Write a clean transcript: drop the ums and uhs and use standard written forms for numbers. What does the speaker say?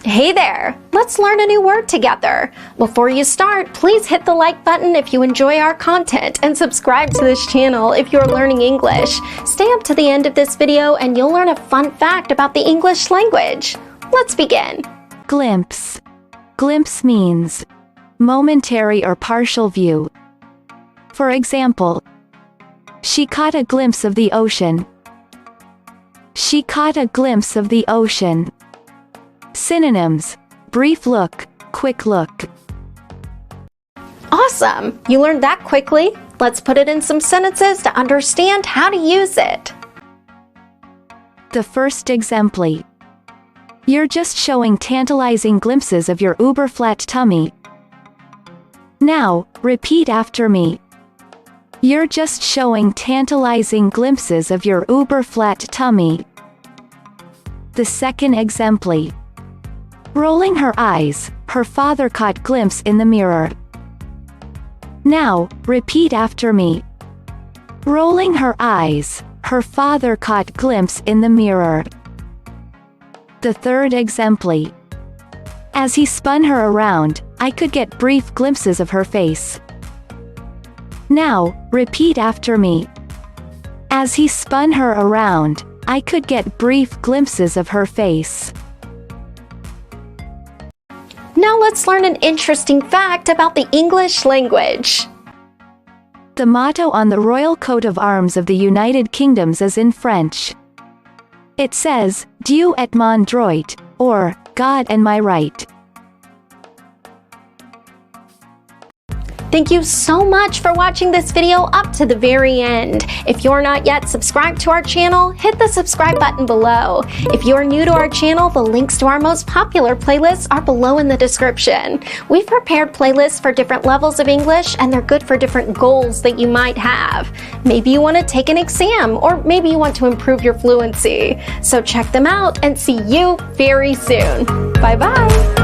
Hey there! Let's learn a new word together. Before you start, please hit the like button if you enjoy our content and subscribe to this channel if you're learning English. Stay up to the end of this video and you'll learn a fun fact about the English language. Let's begin. Glimpse. Glimpse means momentary or partial view. For example, she caught a glimpse of the ocean. She caught a glimpse of the ocean. Synonyms: brief look, quick look. Awesome! You learned that quickly. Let's put it in some sentences to understand how to use it. The first exemplar. You're just showing tantalizing glimpses of your uber-flat tummy. Now, repeat after me. You're just showing tantalizing glimpses of your uber-flat tummy. The second exemplar. Rolling her eyes, her father caught glimpse in the mirror. Now, repeat after me. Rolling her eyes, her father caught glimpse in the mirror. The third exemplar. As he spun her around, I could get brief glimpses of her face. Now, repeat after me. As he spun her around, I could get brief glimpses of her face. Now let's learn an interesting fact about the English language. The motto on the Royal Coat of Arms of the United Kingdom is in French. It says, Dieu et mon droit, or, God and my right. Thank you so much for watching this video up to the very end. If you're not yet subscribed to our channel, hit the subscribe button below. If you're new to our channel, the links to our most popular playlists are below in the description. We've prepared playlists for different levels of English, and they're good for different goals that you might have. Maybe you want to take an exam, or maybe you want to improve your fluency. So check them out and see you very soon. Bye-bye.